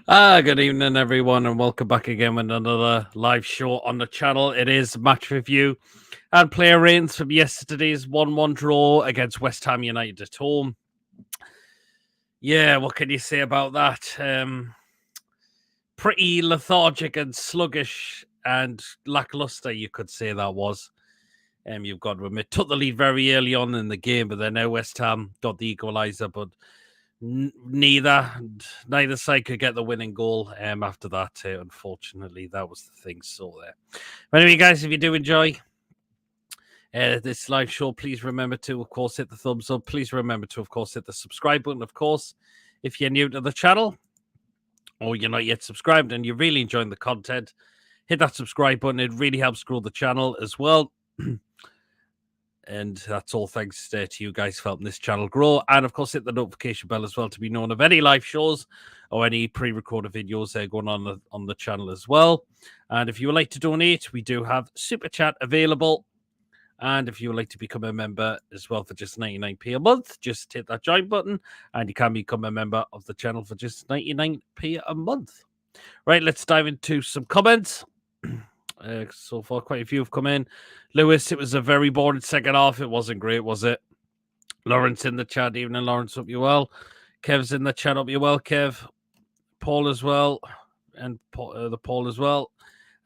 Good evening, everyone, and welcome back again with another live show on the channel. It is match review and player ratings from yesterday's 1-1 draw against West Ham United at home. Yeah, what can you say about that? Pretty lethargic and sluggish and lackluster, you could say that was. You've got to admit, took the lead very early on in the game, but then West Ham got the equaliser, but neither side could get the winning goal after that. Unfortunately, that was the thing. So there. But anyway, guys, if you do enjoy this live show, please remember to, of course, hit the thumbs up. Please remember to, of course, hit the subscribe button. Of course, if you're new to the channel or you're not yet subscribed and you're really enjoying the content, hit that subscribe button. It really helps grow the channel as well. And that's all thanks to you guys for helping this channel grow. And of course, hit the notification bell as well to be known of any live shows or any pre-recorded videos going on the channel as well. And if you would like to donate, we do have Super Chat available. And if you would like to become a member as well for just 99p a month, just hit that join button and you can become a member of the channel for just 99p a month. Right, let's dive into some comments. So far, quite a few have come in. Lewis, it was a very boring second half. It wasn't great, was it? Lawrence in the chat. Evening, Lawrence. Hope you well. Kev's in the chat. Hope you well, Kev. Paul as well. And Paul as well.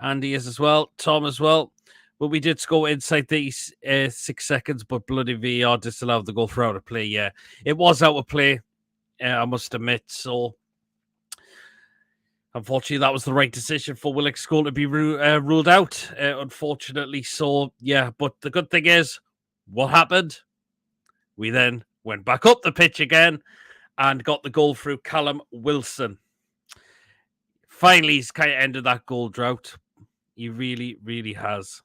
Andy is as well. Tom as well. But we did score inside these 6 seconds, but bloody VAR disallowed the goal for out of play. Yeah, it was out of play, I must admit. So unfortunately, that was the right decision for Willock's goal to be ruled out, unfortunately. So, yeah, but the good thing is, what happened? We then went back up the pitch again and got the goal through Callum Wilson. Finally, he's kind of ended that goal drought. He really, really has.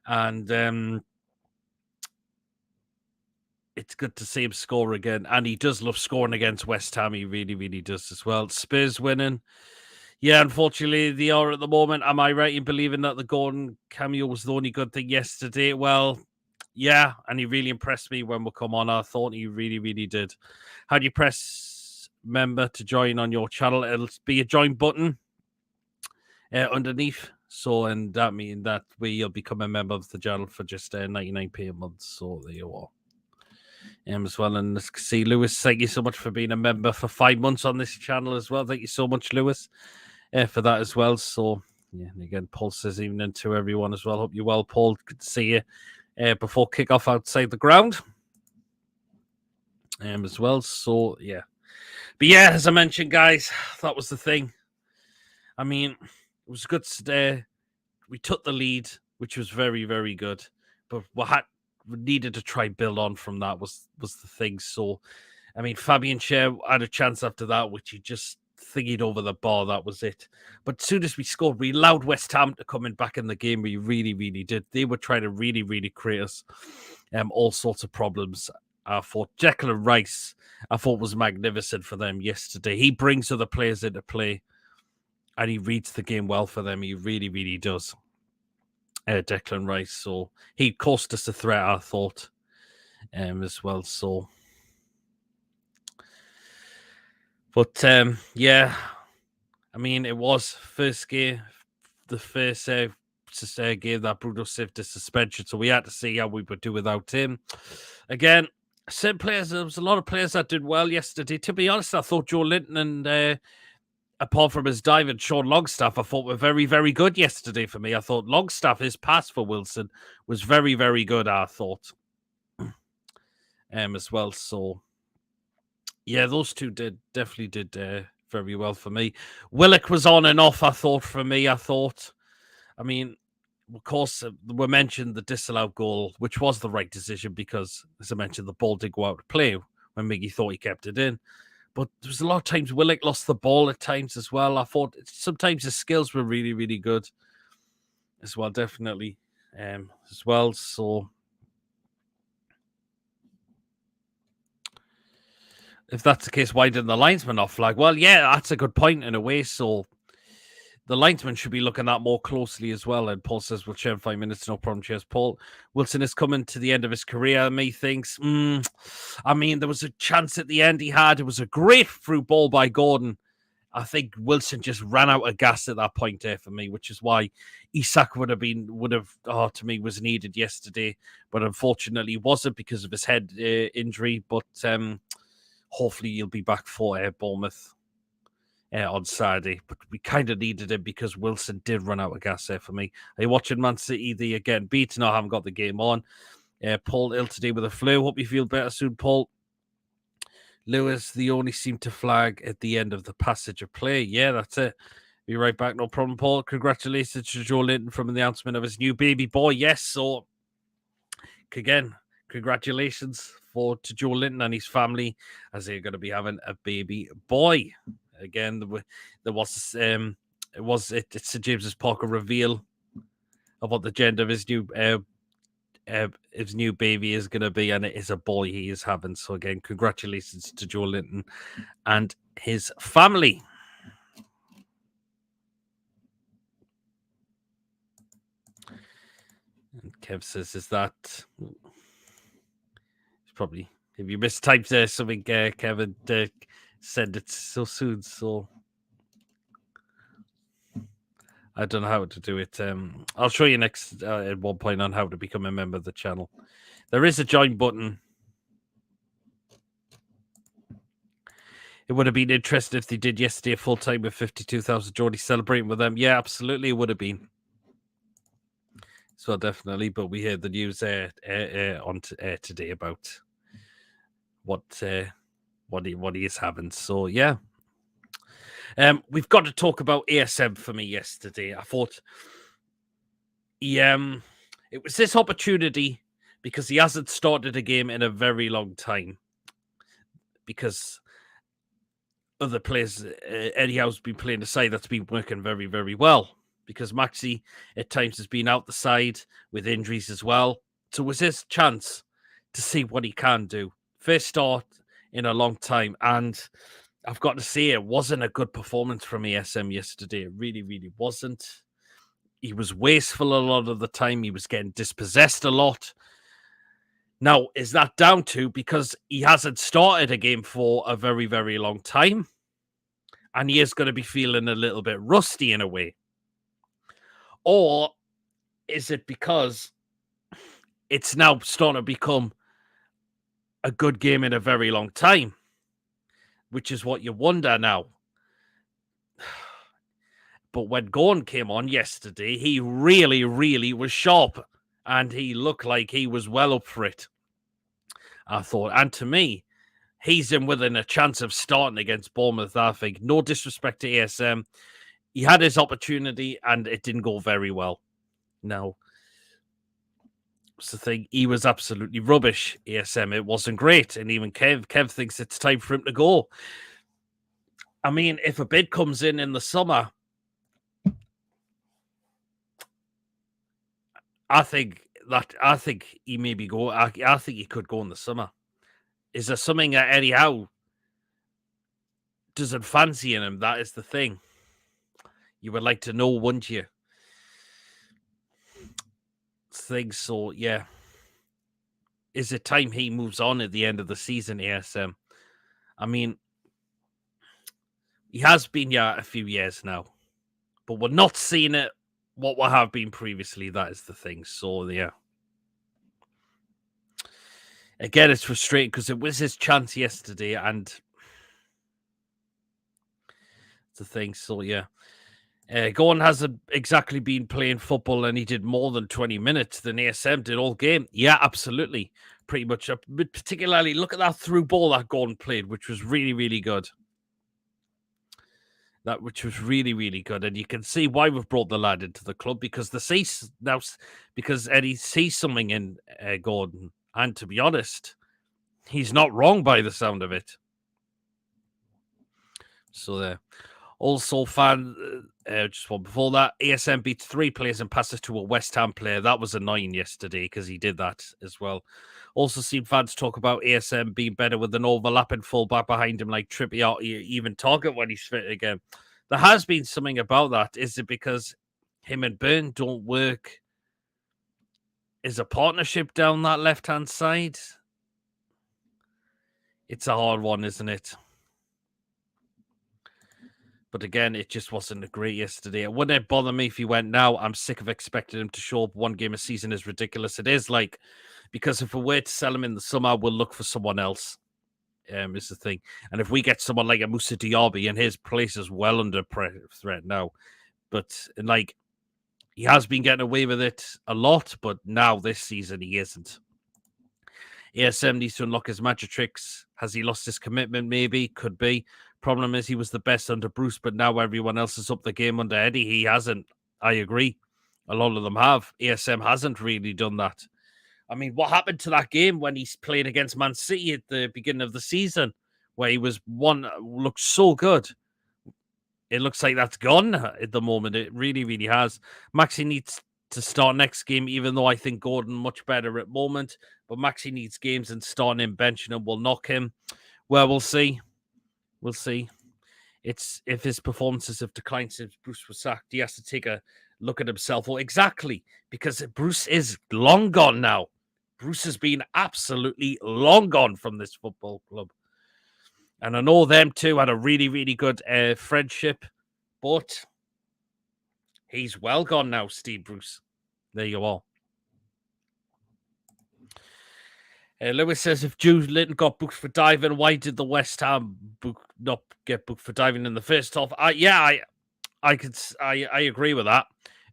And it's good to see him score again. And he does love scoring against West Ham. He really, really does as well. Spurs winning. Yeah, unfortunately, they are at the moment. Am I right in believing that the Gordon cameo was the only good thing yesterday? Well, yeah, and he really impressed me when we come on. I thought he really, really did. How do you press member to join on your channel? It'll be a join button underneath. So, and that means that way you'll become a member of the channel for just 99p a month. So there you are. As well, and let's see, Lewis, thank you so much for being a member for 5 months on this channel as well. Thank you so much, Lewis, for that as well. So, yeah, and again, Paul says evening to everyone as well. Hope you're well, Paul. Good to see you before kickoff outside the ground as well. So, yeah. But yeah, as I mentioned, guys, that was the thing. I mean, it was good today. We took the lead, which was very, very good. But we needed to try and build on from that was the thing. So, I mean, Fabian Schär had a chance after that, which he just thingied over the bar. That was it. But as soon as we scored, we allowed West Ham to come in back in the game. We really, really did. They were trying to really, really create us all sorts of problems. I thought Declan Rice, I thought was magnificent for them yesterday. He brings other players into play and he reads the game well for them. He really, really does. Declan Rice, so he cost us a threat, I thought, as well. So, but yeah, I mean, it was first game, the first game that Bruno saved the suspension, so we had to see how we would do without him. Again, some players, there was a lot of players that did well yesterday. To be honest, I thought Joe Linton and apart from his dive and Sean Longstaff, I thought were very, very good yesterday for me. I thought Longstaff, his pass for Wilson was very, very good, I thought, as well. So, yeah, those two definitely did very well for me. Willock was on and off, I thought, for me. I mean, of course, we mentioned the disallowed goal, which was the right decision because, as I mentioned, the ball did go out to play when Miggy thought he kept it in. But there was a lot of times Willock lost the ball at times as well. I thought sometimes his skills were really, really good as well, definitely, as well. So, if that's the case, why didn't the linesman not flag? Well, yeah, that's a good point in a way. So, the linesman should be looking at more closely as well. And Paul says, we'll share in 5 minutes, no problem. Cheers, Paul. Wilson is coming to the end of his career. Methinks, I mean, there was a chance at the end he had. It was a great through ball by Gordon. I think Wilson just ran out of gas at that point there for me, which is why Isak to me was needed yesterday, but unfortunately wasn't because of his head injury. But hopefully he'll be back for Bournemouth on Saturday. But we kind of needed him because Wilson did run out of gas there for me. Are you watching Man City? They again beaten. I haven't got the game on. Paul ill today with a flu. Hope you feel better soon, Paul. Lewis, they only seem to flag at the end of the passage of play. Yeah, that's it. Be right back. No problem, Paul. Congratulations to Joe Linton from the announcement of his new baby boy. Yes, so again, congratulations to Joe Linton and his family as they're going to be having a baby boy. Again, there was it's St James's Park a reveal of what the gender of his new baby is going to be, and it is a boy he is having. So again, congratulations to Joe Linton and his family. And Kev says, is that... It's probably... If you mistyped there something, Kevin said it so soon, so... I don't know how to do it. I'll show you next at one point on how to become a member of the channel. There is a join button. It would have been interesting if they did yesterday a full time with 52,000 Geordie celebrating with them. Yeah, absolutely, it would have been. So definitely, but we heard the news on today about what he is having. So yeah. We've got to talk about ASM for me yesterday. I thought it was this opportunity because he hasn't started a game in a very long time. Because other players, Eddie Howe's been playing a side that's been working very, very well. Because Maxi at times has been out the side with injuries as well. So it was his chance to see what he can do. First start in a long time, and I've got to say, it wasn't a good performance from ASM yesterday. It really, really wasn't. He was wasteful a lot of the time. He was getting dispossessed a lot. Now, is that down to because he hasn't started a game for a very, very long time? And he is going to be feeling a little bit rusty in a way. Or is it because it's now starting to become a good game in a very long time? Which is what you wonder now. But when Gordon came on yesterday, he really, really was sharp. And he looked like he was well up for it. I thought. And to me, he's in within a chance of starting against Bournemouth, I think. No disrespect to ASM. He had his opportunity and it didn't go very well. No. That's the thing. He was absolutely rubbish, ASM. It wasn't great. And even Kev thinks it's time for him to go. I mean, if a bid comes in the summer, I think he maybe go. I think he could go in the summer. Is there something that Eddie Howe doesn't fancy in him? That is the thing. You would like to know, wouldn't you? So, yeah. Is it time he moves on at the end of the season, ASM? I mean, he has been a few years now, but we're not seeing it what we have been previously. That is the thing. So, yeah. Again, it's frustrating because it was his chance yesterday, and the thing. So, yeah. Gordon hasn't exactly been playing football, and he did more than 20 minutes than ASM did all game. Yeah, absolutely. Pretty much. But particularly, look at that through ball that Gordon played, which was really, really good. Which was really, really good. And you can see why we've brought the lad into the club, because because Eddie sees something in Gordon. And to be honest, he's not wrong by the sound of it. So there. Also, just one before that, ASM beat 3 players and passes to a West Ham player. That was annoying yesterday because he did that as well. Also seen fans talk about ASM being better with an overlapping fullback behind him like Trippier, even Target when he's fit again. There has been something about that. Is it because him and Byrne don't work as a partnership down that left-hand side? It's a hard one, isn't it? But again, it just wasn't great yesterday. It wouldn't bother me if he went now. I'm sick of expecting him to show up one game a season as ridiculous it is. Like, because if we were to sell him in the summer, we'll look for someone else. Is the thing. And if we get someone like a Moussa Diaby, and his place is well under threat now. But like, he has been getting away with it a lot, but now this season he isn't. ASM needs to unlock his magic tricks. Has he lost his commitment? Maybe. Could be. Problem is he was the best under Bruce, but now everyone else is up the game under Eddie. He hasn't. I agree. A lot of them have. ASM hasn't really done that. I mean, what happened to that game when he's played against Man City at the beginning of the season, where he was looked so good? It looks like that's gone at the moment. It really, really has. Maxi needs to start next game, even though I think Gordon much better at moment. But Maxi needs games, and starting him, benching him will knock him. Well, we'll see. We'll see. It's if his performances have declined since Bruce was sacked, he has to take a look at himself. Well, exactly, because Bruce is long gone now. Bruce has been absolutely long gone from this football club. And I know them two had a really, really good friendship, but he's well gone now, Steve Bruce. There you are. Lewis says, if Jude Linton got booked for diving, why did the West Ham not get booked for diving in the first half? I agree with that,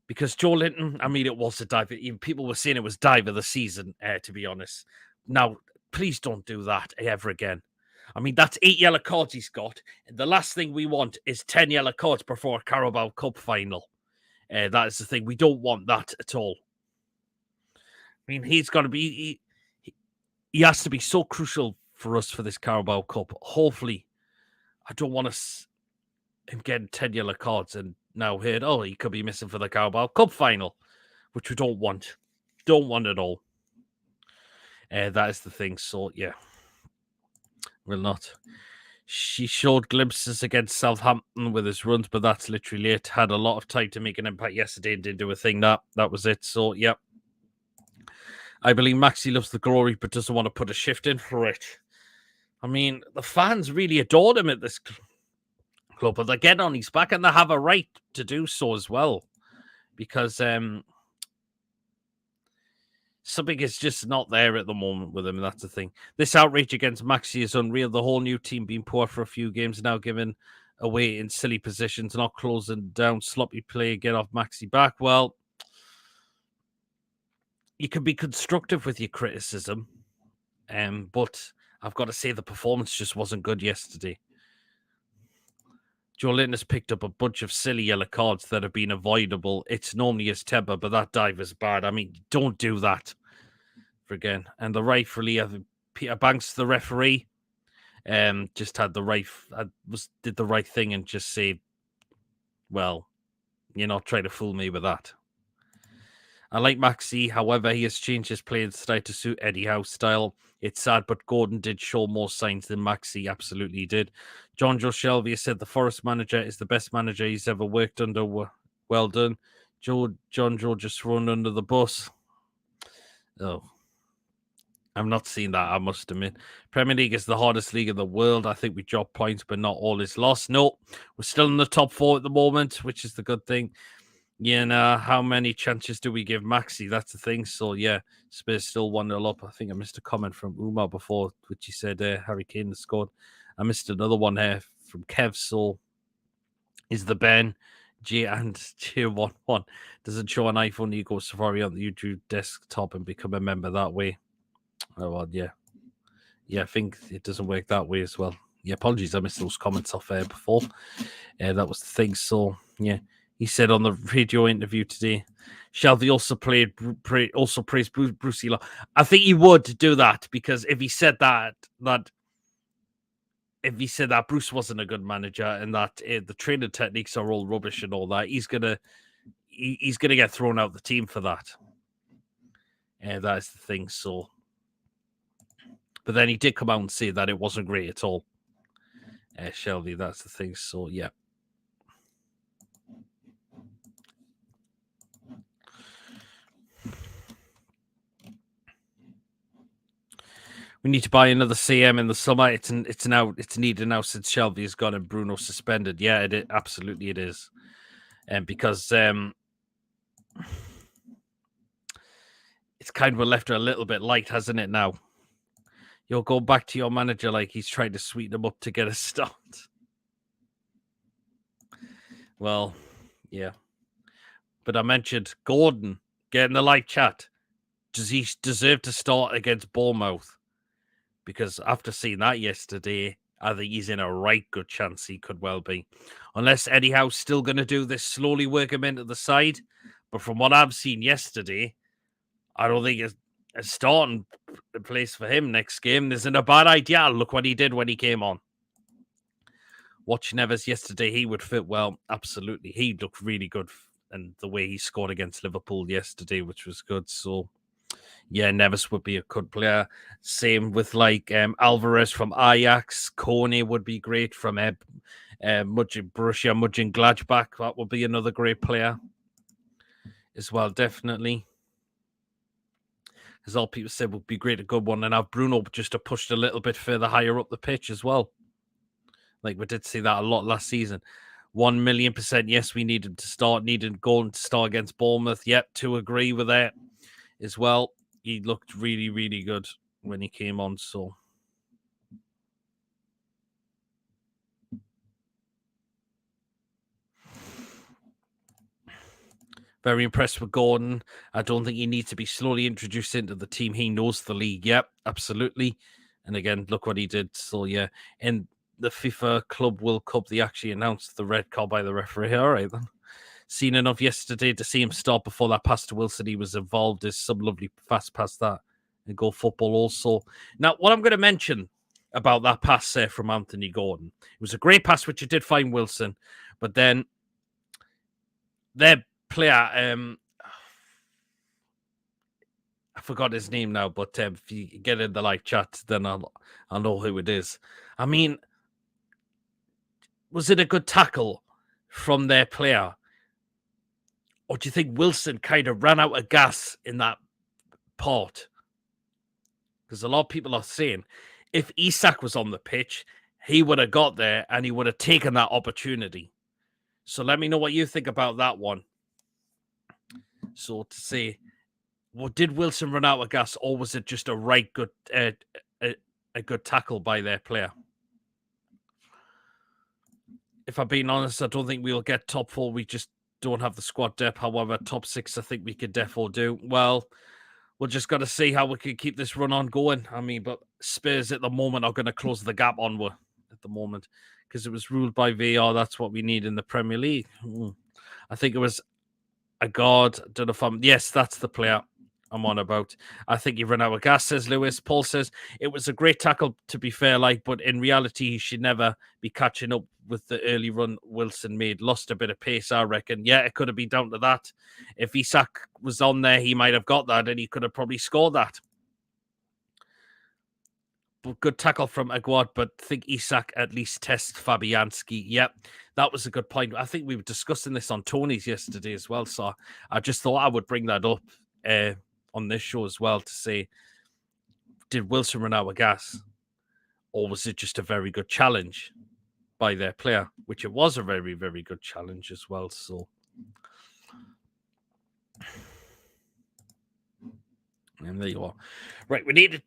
because Joe Linton, I mean, it was a dive. Even people were saying it was dive of the season, to be honest. Now, please don't do that ever again. I mean, that's 8 yellow cards he's got. And the last thing we want is 10 yellow cards before a Carabao Cup final. That is the thing. We don't want that at all. I mean, he's got to be... He has to be so crucial for us for this Carabao Cup. Hopefully, I don't want him getting 10 yellow cards and now heard, he could be missing for the Carabao Cup final, which we don't want. Don't want at all. That is the thing. So, yeah. Will not. She showed glimpses against Southampton with his runs, but that's literally it. Had a lot of time to make an impact yesterday and didn't do a thing. That was it. So, yeah. I believe Maxi loves the glory, but doesn't want to put a shift in for it. I mean, the fans really adored him at this club, but they get on his back, and they have a right to do so as well, because something is just not there at the moment with him. That's the thing. This outrage against Maxi is unreal. The whole new team being poor for a few games now, given away in silly positions, not closing down, sloppy play, get off Maxi back. Well, you can be constructive with your criticism, but I've got to say the performance just wasn't good yesterday. Joe Linton has picked up a bunch of silly yellow cards that have been avoidable. It's normally his temper, but that dive is bad. I mean, don't do that again. And the referee, I think Peter Banks, the referee, just had did the right thing and just said, well, you're not trying to fool me with that. I like Maxi, however, he has changed his playing style to suit Eddie Howe's style. It's sad, but Gordon did show more signs than Maxi absolutely did. John Joe Shelby said the Forest manager is the best manager he's ever worked under. Well done. John Joe just thrown under the bus. Oh, I'm not seeing that, I must admit. Premier League is the hardest league in the world. I think we dropped points, but not all is lost. No, we're still in the top 4 at the moment, which is the good thing. Yeah, nah, how many chances do we give Maxi? That's the thing. So, yeah, Spurs still 1-0 up. I think I missed a comment from Umar before, which he said Harry Kane has scored. I missed another one here from Kev. So, is the Ben J and J11 doesn't show an iPhone, you go Safari on the YouTube desktop and become a member that way. Oh, well, yeah. Yeah, I think it doesn't work that way as well. Yeah, apologies, I missed those comments off air before. That was the thing. So, yeah. He said on the radio interview today, Shelby also praised Brucey Law. I think he would do that, because if he said that Bruce wasn't a good manager and that the training techniques are all rubbish and all that, he's gonna get thrown out the team for that. That is the thing. So, but then he did come out and say that it wasn't great at all. Shelby, that's the thing. So, yeah. We need to buy another CM in the summer. It's needed now since Shelby's gone and Bruno suspended. Yeah, absolutely it is. And because it's kind of left her a little bit light, hasn't it now? You'll go back to your manager like he's trying to sweeten him up to get a start. Well, yeah. But I mentioned Gordon getting the live chat. Does he deserve to start against Bournemouth? Because after seeing that yesterday, I think he's in a right good chance he could well be. Unless Eddie Howe's still going to do this, slowly work him into the side. But from what I've seen yesterday, I don't think a starting place for him next game isn't a bad idea. Look what he did when he came on. Watching Evers yesterday, he would fit well. Absolutely. He looked really good. And the way he scored against Liverpool yesterday, which was good. So, yeah, Neves would be a good player. Same with Alvarez from Ajax. Kone would be great from Borussia Mönchengladbach. That would be another great player as well, definitely. As all people said, would be great, a good one. And have Bruno just to push a little bit further higher up the pitch as well. Like we did see that a lot last season. 1,000,000%. Yes, we needed Gordon to start against Bournemouth. Yep, to agree with that as well. He looked really, really good when he came on. So, very impressed with Gordon. I don't think he needs to be slowly introduced into the team. He knows the league. Yep, absolutely. And again, look what he did. So, yeah. And the FIFA Club World Cup, they actually announced the red card by the referee. All right, then. Seen enough yesterday to see him stop before that pass to Wilson. He was involved. There's some lovely fast pass that and goal football also. Now, what I'm going to mention about that pass there from Anthony Gordon, it was a great pass, which he did find Wilson, but then their player, I forgot his name now, but if you get in the live chat, then I'll know who it is. I mean, was it a good tackle from their player? Or do you think Wilson kind of ran out of gas in that part? Because a lot of people are saying if Isak was on the pitch, he would have got there and he would have taken that opportunity. So let me know what you think about that one. So to say, well, did Wilson run out of gas, or was it just a right good a good tackle by their player? If I'm being honest, I don't think we'll get top 4. We just don't have the squad depth. However, top 6, I think we could definitely do. Well, we're just got to see how we can keep this run on going. I mean, but Spurs at the moment are going to close the gap onward at the moment because it was ruled by VAR. That's what we need in the Premier League. I think it was a guard. Don't know if yes, that's the player I'm on about. I think he ran out of gas, says Lewis. Paul says it was a great tackle, to be fair, but in reality, he should never be catching up with the early run Wilson made. Lost a bit of pace, I reckon. Yeah, it could have been down to that. If Isak was on there, he might have got that, and he could have probably scored that. But good tackle from Aguad, but I think Isak at least tests Fabianski. Yep, that was a good point. I think we were discussing this on Tony's yesterday as well, so I just thought I would bring that up on this show as well to say, did Wilson run out of gas, or was it just a very good challenge by their player, which it was a very, very good challenge as well. So, and there you are. Right, we needed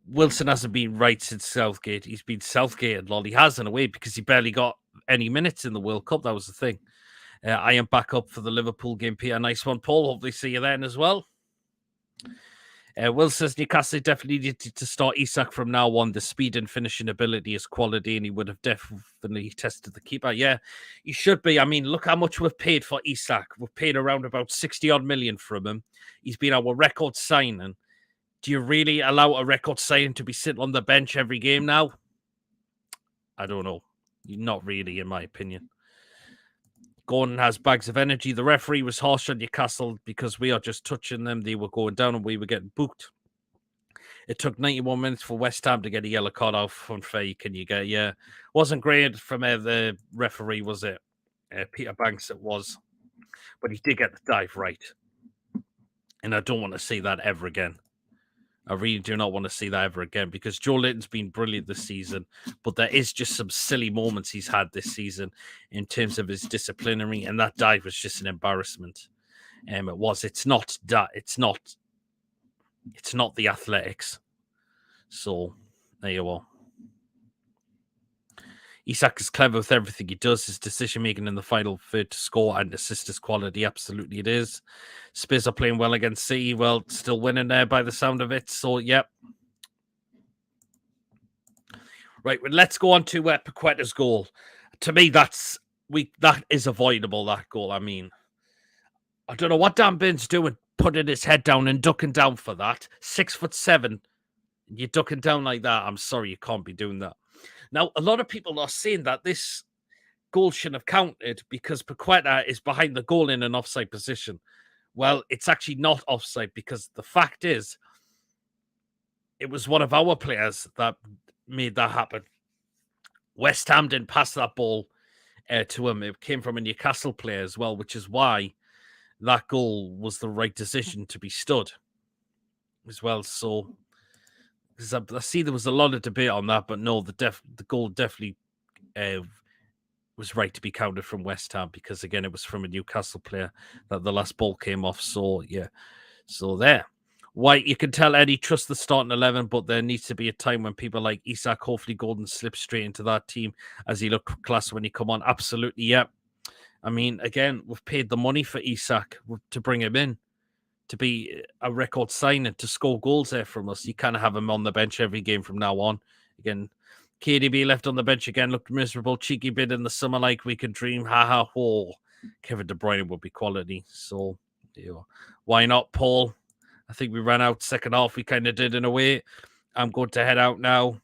Wilson hasn't been right since Southgate. He's been Southgated, lol. He has in a way because he barely got any minutes in the World Cup. That was the thing. I am back up for the Liverpool game, Peter. Nice one, Paul. Hopefully see you then as well. Will says Newcastle definitely needed to start Isak from now on. The speed and finishing ability is quality, and he would have definitely tested the keeper. Yeah, he should be. I mean, look how much we've paid for Isak. We've paid around about 60-odd million from him. He's been our record signing. Do you really allow a record signing to be sitting on the bench every game now? I don't know. Not really, in my opinion. Gordon has bags of energy. The referee was harsh on Newcastle because we are just touching them. They were going down and we were getting booked. It took 91 minutes for West Ham to get a yellow card off. Unfair, can you get? Yeah. Wasn't great from the referee, was it? Peter Banks, it was. But he did get the dive right. And I don't want to see that ever again. I really do not want to see that ever again because Joe Linton's been brilliant this season, but there is just some silly moments he's had this season in terms of his disciplinary, and that dive was just an embarrassment. It was. It's not that. It's not the athletics. So there you are. Isak is clever with everything he does. His decision making in the final third to score and assist is quality. Absolutely, it is. Spurs are playing well against City. Well, still winning there by the sound of it. So, yep. Right, well, let's go on to Paqueta's goal. To me, that is avoidable. That goal. I mean, I don't know what Dan Burns doing, putting his head down and ducking down for that. 6'7", you're ducking down like that. I'm sorry, you can't be doing that. Now, a lot of people are saying that this goal shouldn't have counted because Paqueta is behind the goal in an offside position. Well, it's actually not offside because the fact is, it was one of our players that made that happen. West Ham didn't pass that ball to him. It came from a Newcastle player as well, which is why that goal was the right decision to be stood as well. So, because I see there was a lot of debate on that, but no, the goal definitely was right to be counted from West Ham because, again, it was from a Newcastle player that the last ball came off. So, yeah. So, there. White, you can tell Eddie trusts the starting 11, but there needs to be a time when people like Isak, hopefully Golden, slip straight into that team as he looked class when he come on. Absolutely, yeah. I mean, again, we've paid the money for Isak to bring him in, to be a record signing, to score goals there from us. You kind of have him on the bench every game from now on. Again, KDB left on the bench again, looked miserable. Cheeky bid in the summer like we can dream. Ha ha ho. Kevin De Bruyne would be quality. So, why not, Paul? I think we ran out second half. We kind of did in a way. I'm going to head out now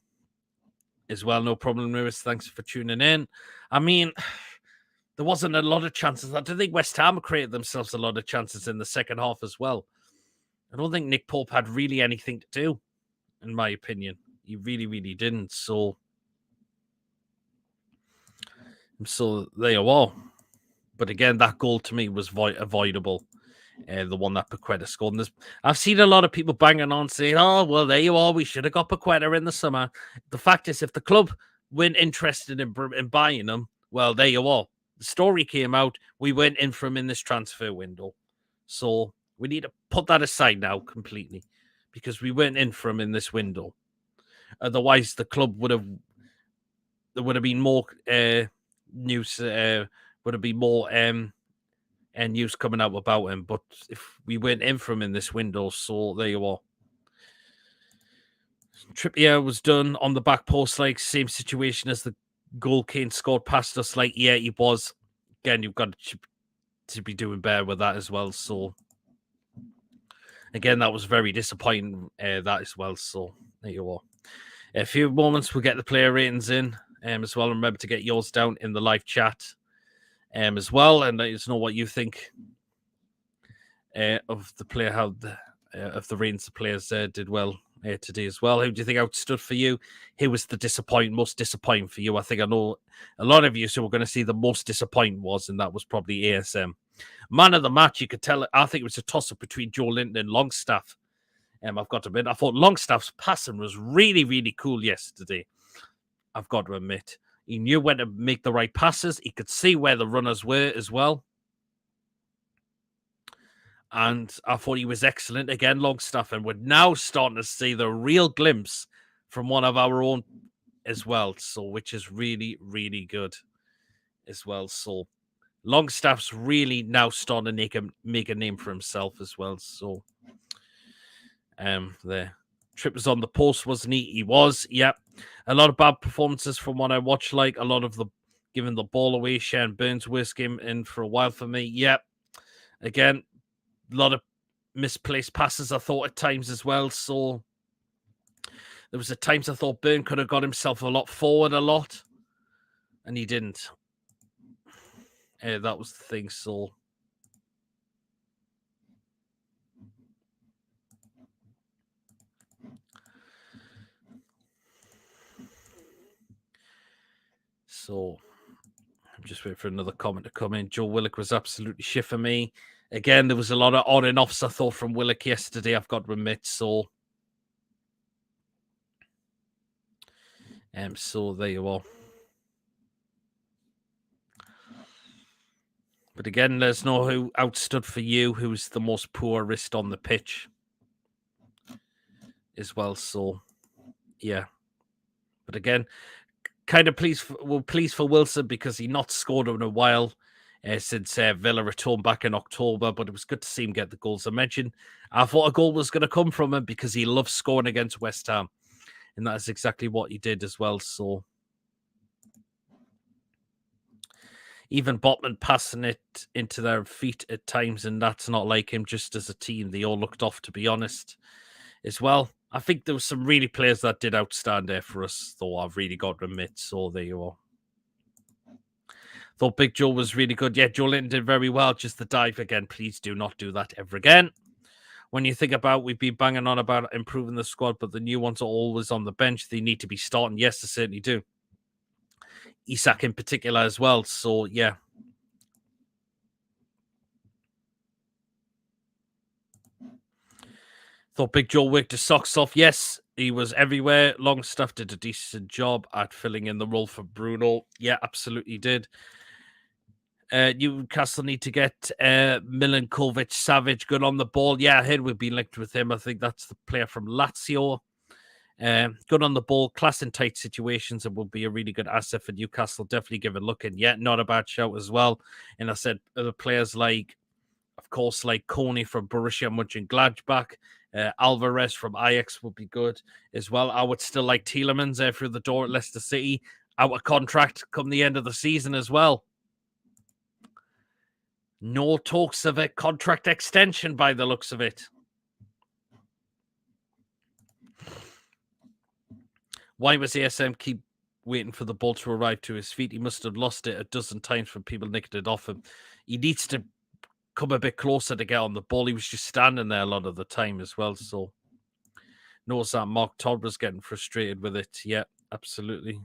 as well. No problem, Lewis. Thanks for tuning in. I mean, there wasn't a lot of chances. I don't think West Ham created themselves a lot of chances in the second half as well. I don't think Nick Pope had really anything to do, in my opinion. He really, really didn't. So there you are. But again, that goal to me was avoidable. The one that Paqueta scored. And I've seen a lot of people banging on saying, oh, well, there you are. We should have got Paqueta in the summer. The fact is, if the club weren't interested in buying him, well, there you are. The story came out. We went in for him in this transfer window. So we need to put that aside now completely because we went in for him in this window. Otherwise, the club there would have been more news, would have been more and news coming out about him. But if we went in for him in this window, so there you are. Trippier was done on the back post, like same situation as the goal Kane scored past us. Like, yeah, he was. Again, you've got to be doing better with that as well. So, again, that was very disappointing, that as well. So, there you are. A few moments, we'll get the player ratings in as well. Remember to get yours down in the live chat as well, and let us know what you think of the player, how of the ratings the players did well today as well. Who do you think outstood for you? Who was the most disappointing for you? I think I know a lot of you who were going to see the most disappointing was, and that was probably ASM. Man of the match, you could tell. I think it was a toss-up between Joe Linton and Longstaff. I've got to admit, I thought Longstaff's passing was really, really cool yesterday. I've got to admit. He knew when to make the right passes. He could see where the runners were as well. And I thought he was excellent. Again, Longstaff. And we're now starting to see the real glimpse from one of our own as well. So, which is really, really good as well. So, Longstaff's really now starting to make a name for himself as well. So, there. Tripp was on the post, wasn't he? He was, yep. A lot of bad performances from what I watched, like a lot of the giving the ball away. Sharon Burns' worst game in for a while for me. Yep. Again, a lot of misplaced passes, I thought, at times as well. So there was at times I thought Burn could have got himself a lot forward a lot, and he didn't. That was the thing. So I'm just waiting for another comment to come in. Joe Willock was absolutely shit for me. Again, there was a lot of on and offs, I thought, from Willock yesterday, I've got to admit. So, So there you are. But again, there's no who outstood for you, who's the most poorest on the pitch as well. So, yeah. But again, kind of pleased for Wilson because he not scored in a while since Villa returned back in October. But it was good to see him get the goals I mentioned. I thought a goal was going to come from him because he loves scoring against West Ham. And that is exactly what he did as well. So, even Botman passing it into their feet at times, and that's not like him. Just as a team, they all looked off, to be honest, as well. I think there were some really players that did outstand there for us, though. I've really got to admit. So there you are. Thought Big Joe was really good. Yeah, Joe Linton did very well. Just the dive again. Please do not do that ever again. When you think about, we've been banging on about improving the squad, but the new ones are always on the bench. They need to be starting. Yes, they certainly do. Isak in particular as well. So, yeah. Thought Big Joe worked his socks off. Yes, he was everywhere. Longstaff did a decent job at filling in the role for Bruno. Yeah, absolutely did. Newcastle need to get Milinkovic-Savic good on the ball. Yeah, I heard we've been linked with him. I think that's the player from Lazio. Good on the ball, class in tight situations, and will be a really good asset for Newcastle. Definitely give it a look. And yet, not a bad shout as well. And I said other players like, of course, like Coney from Borussia Mönchengladbach, Alvarez from Ajax would be good as well. I would still like Tielemans there through the door at Leicester City, out of contract come the end of the season as well. No talks of a contract extension by the looks of it. Why was ASM keep waiting for the ball to arrive to his feet? He must have lost it a dozen times from people nicking it off him. He needs to come a bit closer to get on the ball. He was just standing there a lot of the time as well. So, knows that Mark Todd was getting frustrated with it. Yeah, absolutely.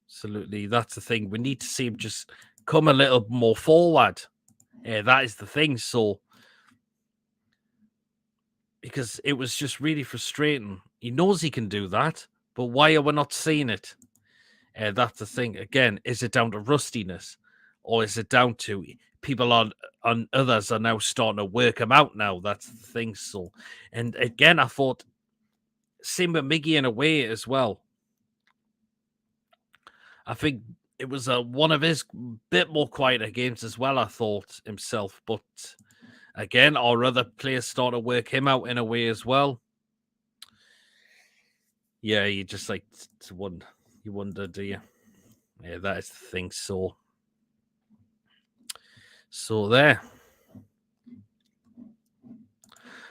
Absolutely. That's the thing. We need to see him just come a little more forward. That is the thing. So, because it was just really frustrating. He knows he can do that, but why are we not seeing it? That's the thing. Again, is it down to rustiness, or is it down to people on others are now starting to work him out now? That's the thing. So, and again, I thought same with Miggy in a way as well. I think it was one of his bit more quieter games as well, I thought himself. But again, our other players start to work him out in a way as well. Yeah, you just like to wonder. You wonder, do you? Yeah, that is the thing. So there.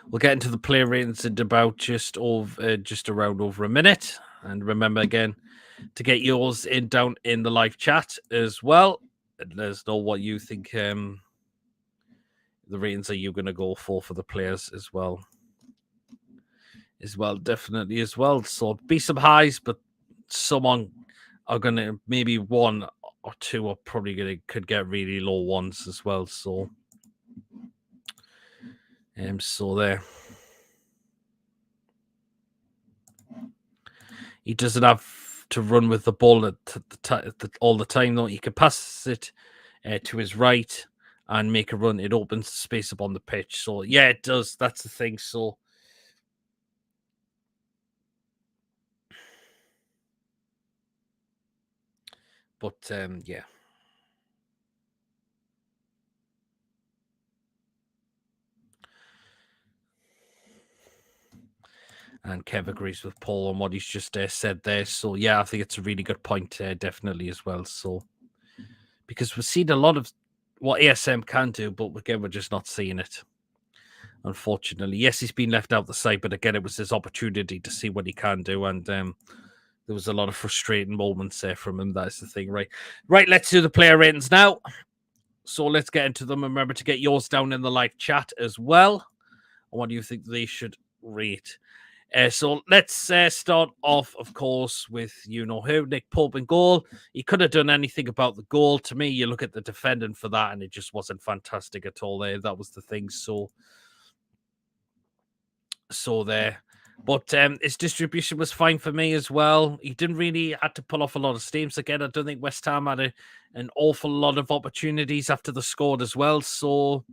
We'll get into the player ratings in about just around over a minute. And remember again to get yours in down in the live chat as well. And let us know what you think the ratings are you going to go for the players as well. Definitely as well. So be some highs, but someone are going to, maybe one or two are probably going to could get really low ones as well. So there. He doesn't have to run with the ball all the time, though. He can pass it to his right and make a run. It opens the space up on the pitch. So, yeah, it does. That's the thing. So, but, yeah. And Kev agrees with Paul on what he's just said there. So, yeah, I think it's a really good point, definitely, as well. So, because we've seen a lot of what ASM can do, but again, we're just not seeing it, unfortunately. Yes, he's been left out the side, but again, it was his opportunity to see what he can do. And there was a lot of frustrating moments there from him. That's the thing, right? Right, let's do the player ratings now. So let's get into them. Remember to get yours down in the live chat as well. What do you think they should rate? So let's start off, of course, with who, Nick Pope in goal. He could have done anything about the goal. To me, you look at the defending for that, and it just wasn't fantastic at all. There, that was the thing. So there. But his distribution was fine for me as well. He didn't really have to pull off a lot of steams again. I don't think West Ham had an awful lot of opportunities after the scored as well. So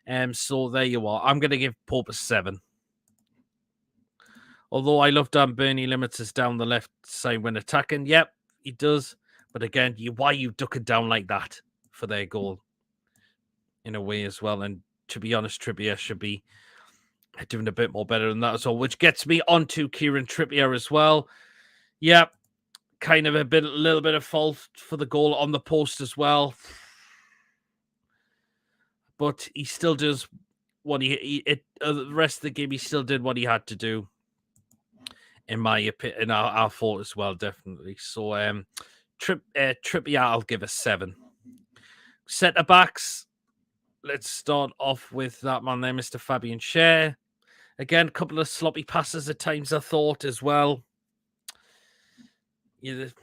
there you are. I'm going to give Pope a 7. Although I love Dan Burney limits us down the left side when attacking. Yep, he does. But again, why are you ducking down like that for their goal? In a way as well. And to be honest, Trippier should be doing a bit more better than that as well. Which gets me onto Kieran Trippier as well. Yep, kind of a little bit of fault for the goal on the post as well. But he still does what the rest of the game, he still did what he had to do. In my opinion, in our thought as well, definitely. So, Trippier, I'll give a 7. Centre backs, let's start off with that man there, Mr. Fabian Schär. Again, a couple of sloppy passes at times, I thought as well. And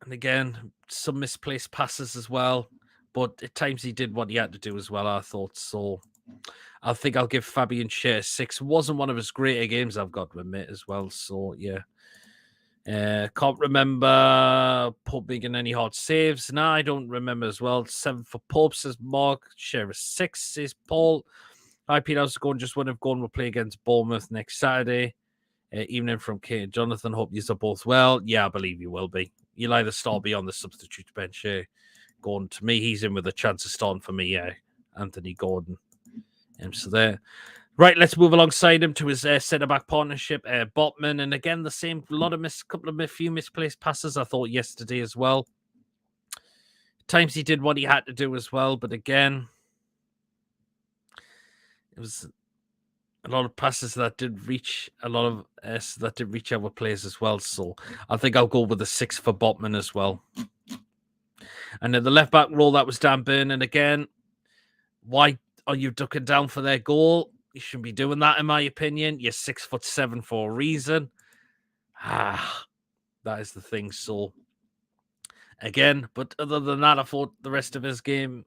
again, some misplaced passes as well. But at times he did what he had to do as well, I thought. So I think I'll give Fabian Schär a 6. Wasn't one of his greater games, I've got to admit as well. So, yeah. Can't remember Pope making any hard saves. No, I don't remember as well. 7 for Pope, says Mark. Schär a 6, says Paul. Hi, Peter. How's it going? Just want to go and we'll play against Bournemouth next Saturday. Evening from Kate and Jonathan. Hope you are both well. Yeah, I believe you will be. You'll either start or be on the substitute bench. Gordon, to me, he's in with a chance of starting for me. Yeah, Anthony Gordon. So there. Right, let's move alongside him to his centre-back partnership, Botman. And again, the same, few misplaced passes, I thought, yesterday as well. At times he did what he had to do as well. But again, it was a lot of passes that did reach our players as well. So I think I'll go with a 6 for Botman as well. And in the left-back role, that was Dan Burn. And again, why are you ducking down for their goal? You shouldn't be doing that, in my opinion. You're 6'7" for a reason. That is the thing. So, again, but other than that, I thought the rest of his game,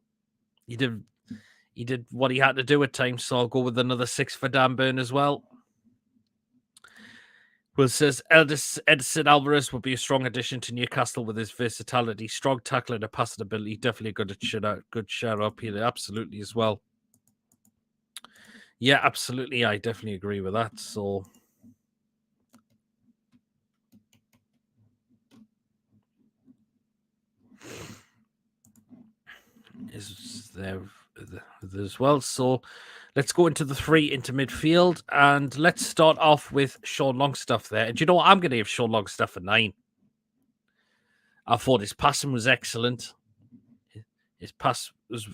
he did what he had to do at times. So I'll go with another 6 for Dan Burn as well. Will says Edson Alvarez will be a strong addition to Newcastle with his versatility, strong tackling and passing ability. Definitely good shout up here. Absolutely as well. Yeah, absolutely. I definitely agree with that. So, is there as well. So, let's go into the 3 into midfield, and let's start off with Sean Longstaff there. And you know what? I'm going to give Sean Longstaff a 9. I thought his passing was excellent. His pass was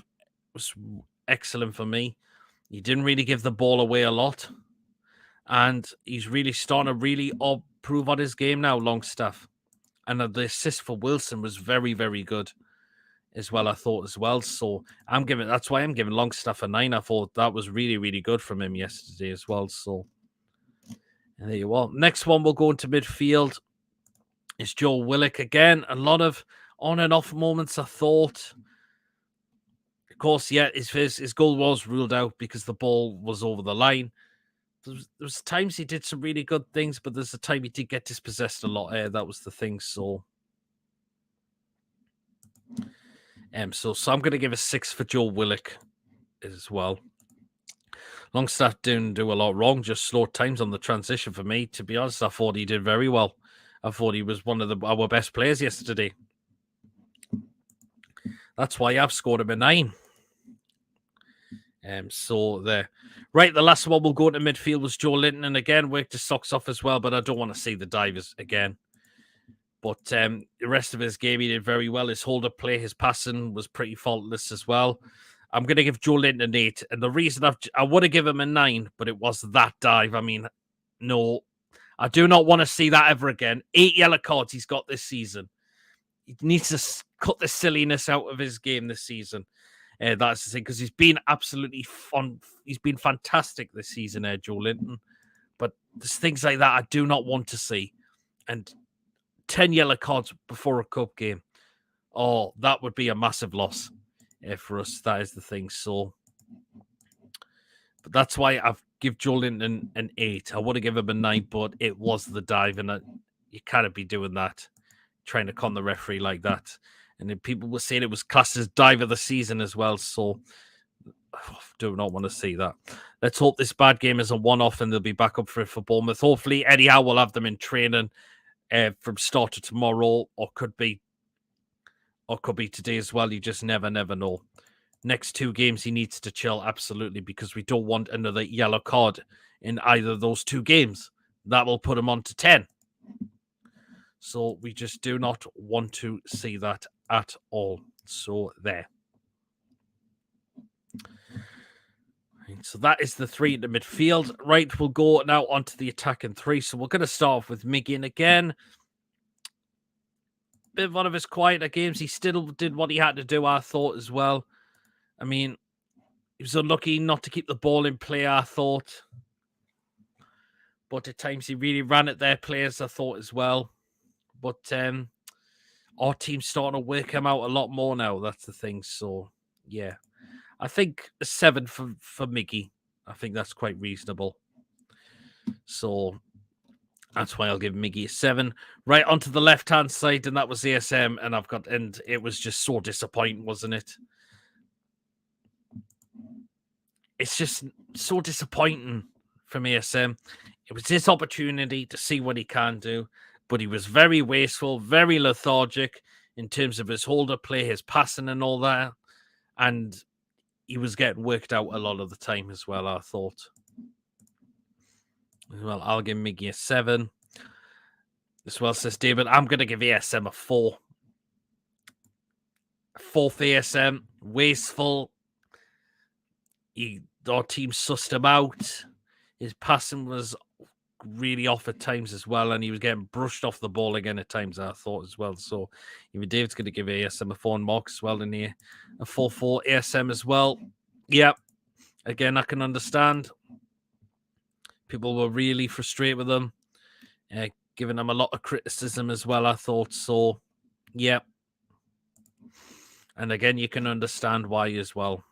excellent for me. He didn't really give the ball away a lot. And he's really starting to really improve on his game now, Longstaff. And the assist for Wilson was very, very good as well, I thought as well. So that's why I'm giving Longstaff a 9. I thought that was really, really good from him yesterday as well. So and there you are. Next one we'll go into midfield is Joe Willock again. A lot of on and off moments, I thought. Of course, yeah, his goal was ruled out because the ball was over the line. There was times he did some really good things, but there's a time he did get dispossessed a lot. That was the thing. So, so I'm going to give a 6 for Joe Willock as well. Longstaff didn't do a lot wrong, just slow times on the transition for me. To be honest, I thought he did very well. I thought he was one of our best players yesterday. That's why I've scored him a 9. So there. Right, the last one we'll go to midfield was Joe Linton, and again worked his socks off as well, but I don't want to see the divers again. But the rest of his game, he did very well. His hold-up play, his passing was pretty faultless as well. I'm going to give Joe Linton an 8, and the reason I would have given him a 9, but it was that dive. I mean, no, I do not want to see that ever again. 8 yellow cards he's got this season. He needs to cut the silliness out of his game this season. That's the thing, because he's been absolutely fun. He's been fantastic this season, Joe Linton. But there's things like that I do not want to see. And 10 yellow cards before a cup game. Oh, that would be a massive loss for us. That is the thing. So, but that's why I've give Joe Linton an 8. I would have given him a 9, but it was the dive, and you can't be doing that, trying to con the referee like that. And then people were saying it was classed as dive of the season as well, so I do not want to see that. Let's hope this bad game is a one-off and they'll be back up for it for Bournemouth. Hopefully, Eddie Howe will have them in training from start to tomorrow, or could be today as well. You just never know. Next 2 games, he needs to chill, absolutely, because we don't want another yellow card in either of those 2 games. That will put him on to 10. So we just do not want to see that at all. So there. Right, so that is the 3 in the midfield. Right, we'll go now onto the attacking 3. So we're going to start off with Miggy again. Bit of one of his quieter games. He still did what he had to do, I thought, as well. I mean, he was unlucky not to keep the ball in play, I thought. But at times he really ran at their players, I thought, as well. But our team's starting to work him out a lot more now. That's the thing. So, yeah. I think a 7 for Miggy. I think that's quite reasonable. So, that's why I'll give Miggy a 7. Right onto the left-hand side, and that was ASM. And it was just so disappointing, wasn't it? It's just so disappointing from ASM. It was his opportunity to see what he can do, but he was very wasteful, very lethargic in terms of his holder play, his passing and all that. And he was getting worked out a lot of the time as well, I thought. Well, I'll give Miggy a 7. As well, says David, I'm going to give ASM a 4. 4th ASM, wasteful. Our team sussed him out. His passing was really off at times as well, and he was getting brushed off the ball again at times, I thought, as well. So even David's going to give ASM a 4 and Mark as well in here. A 4-4 ASM as well. Yeah, again, I can understand. People were really frustrated with him, giving him a lot of criticism as well, I thought. So, yeah. And again, you can understand why as well.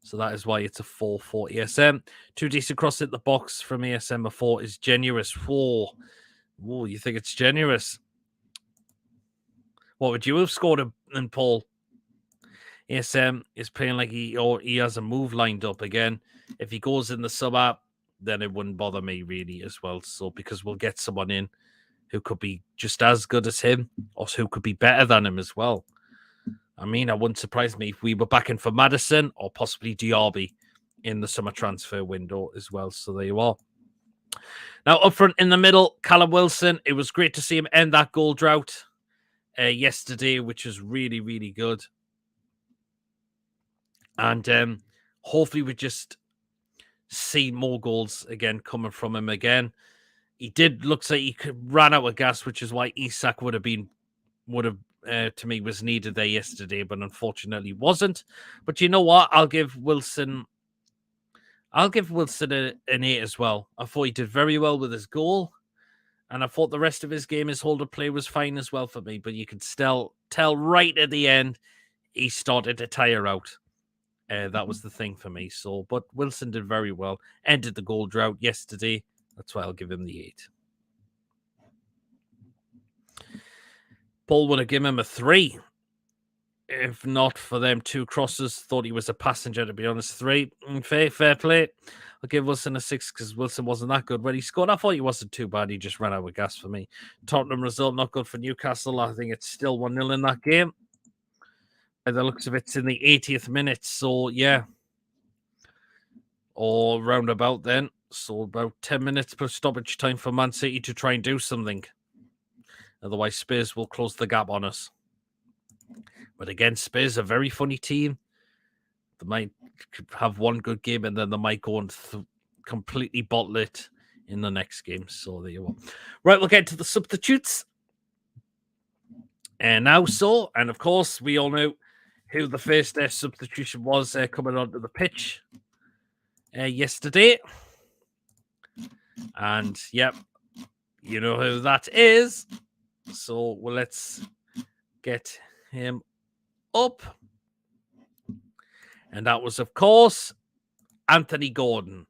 So that is why it's a 4 for ASM. 2 decent crosses at the box from ASM. A 4 is generous. 4. Whoa, you think it's generous? What would you have scored in Paul? ASM is playing like he has a move lined up again. If he goes in the sub-app, then it wouldn't bother me really as well. So because we'll get someone in who could be just as good as him, or who could be better than him as well. I mean, it wouldn't surprise me if we were back in for Maddison or possibly Diaby in the summer transfer window as well. So there you are. Now, up front in the middle, Callum Wilson. It was great to see him end that goal drought yesterday, which was really, really good. And hopefully we just see more goals again coming from him again. He did look like he ran out of gas, which is why Isak would have to me was needed there yesterday, but unfortunately wasn't. But you know what? I'll give Wilson an 8 as well. I thought he did very well with his goal, and I thought the rest of his game, his holder play was fine as well for me. But you could still tell right at the end he started to tire out. That was the thing for me. So, but Wilson did very well. Ended the goal drought yesterday. That's why I'll give him the 8. Paul would have given him a 3. If not for them 2 crosses, thought he was a passenger, to be honest. 3. Fair play. I'll give Wilson a 6 because Wilson wasn't that good when he scored. I thought he wasn't too bad. He just ran out of gas for me. Tottenham result, not good for Newcastle. I think it's still 1-0 in that game. By the looks of it, it's in the 80th minute. So, yeah. Or roundabout then. So, about 10 minutes per stoppage time for Man City to try and do something. Otherwise, Spurs will close the gap on us. But again, Spurs are a very funny team. They might have one good game and then they might go and completely bottle it in the next game. So there you go. Right, we'll get to the substitutes. And now and of course, we all know who the first substitution was coming onto the pitch yesterday. And, yep, you know who that is. So, well, let's get him up. And that was, of course, Anthony Gordon.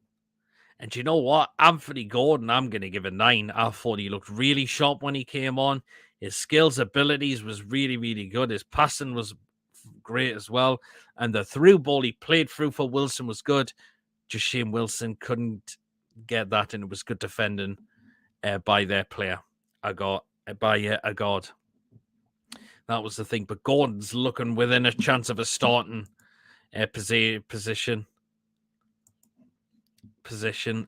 And you know what? Anthony Gordon, I'm going to give a 9. I thought he looked really sharp when he came on. His skills, abilities was really, really good. His passing was great as well. And the through ball he played through for Wilson was good. Just shame Wilson couldn't get that, and it was good defending by their player. A god. That was the thing. But Gordon's looking within a chance of a starting position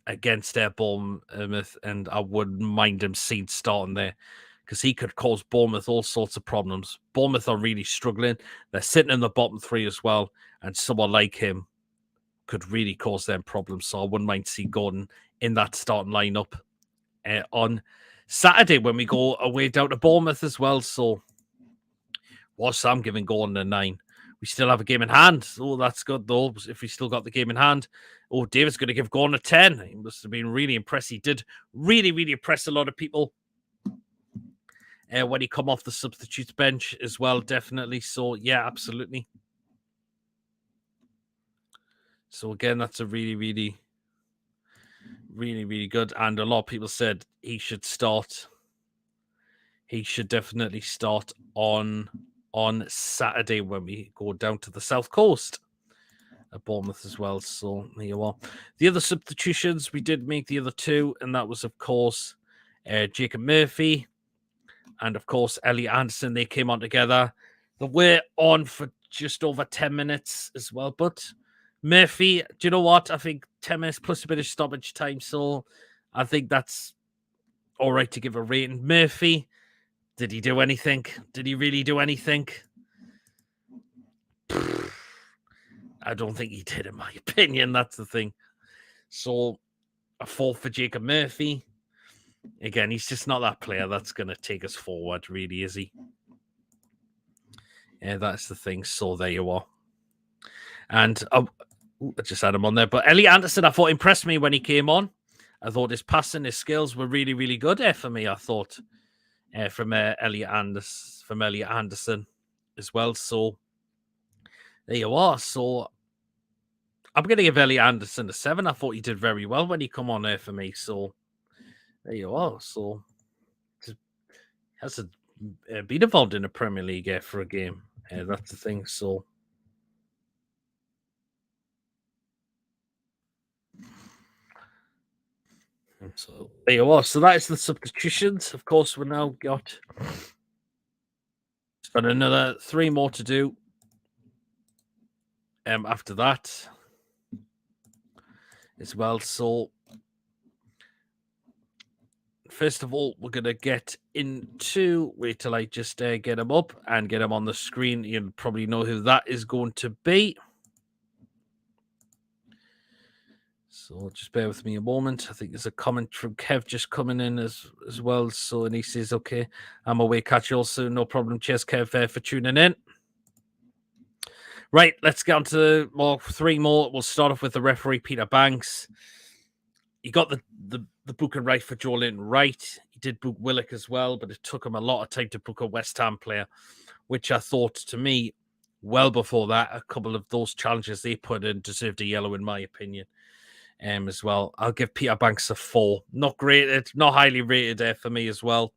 against Bournemouth, and I wouldn't mind him seeing starting there because he could cause Bournemouth all sorts of problems. Bournemouth are really struggling. They're sitting in the bottom 3 as well, and someone like him could really cause them problems. So I wouldn't mind seeing Gordon in that starting lineup on Saturday when we go away down to Bournemouth as well. So whilst I'm giving Gordon a 9, we still have a game in hand. Oh, that's good, though, if we still got the game in hand. Oh, David's going to give Gordon a 10. He must have been really impressed. He did really, really impress a lot of people when he come off the substitutes bench as well, definitely. So, yeah, absolutely. So, again, that's a really, really, really, really good. And a lot of people said he should start. He should definitely start on Saturday when we go down to the South Coast at Bournemouth as well. So there you are. The other substitutions, we did make the other 2, and that was, of course, Jacob Murphy and, of course, Elliot Anderson. They came on together. They were on for just over 10 minutes as well. But Murphy, do you know what? I think 10 minutes plus a bit of stoppage time. So I think that's all right to give a rating. Murphy, did he do anything? Did he really do anything? I don't think he did, in my opinion. That's the thing. So, a 4 for Jacob Murphy. Again, he's just not that player that's going to take us forward, really, is he? Yeah, that's the thing. So, there you are. And I just had him on there. But Elliot Anderson, I thought, impressed me when he came on. I thought his passing, his skills were really, really good for me, I thought. From Elliot Anderson as well. So, there you are. So, I'm going to give Elliot Anderson a 7. I thought he did very well when he come on there for me. So, there you are. So, has been involved in the Premier League for a game. That's the thing. So, there you are. So, that is the substitutions. Of course, we've now got another 3 more to do after that as well. So, first of all, we're going to get into... Wait till I just get him up and get him on the screen. You'll probably know who that is going to be. So just bear with me a moment. I think there's a comment from Kev just coming in as well. So, and he says, okay, I'm away. Catch you all soon. No problem. Cheers, Kev, for tuning in. Right, let's get on to 3 more. We'll start off with the referee, Peter Banks. He got the booking right for Joelinton right. He did book Willock as well, but it took him a lot of time to book a West Ham player, which I thought, to me, well before that, a couple of those challenges they put in deserved a yellow, in my opinion, as well. I'll give Peter Banks a 4. Not rated, not highly rated for me as well.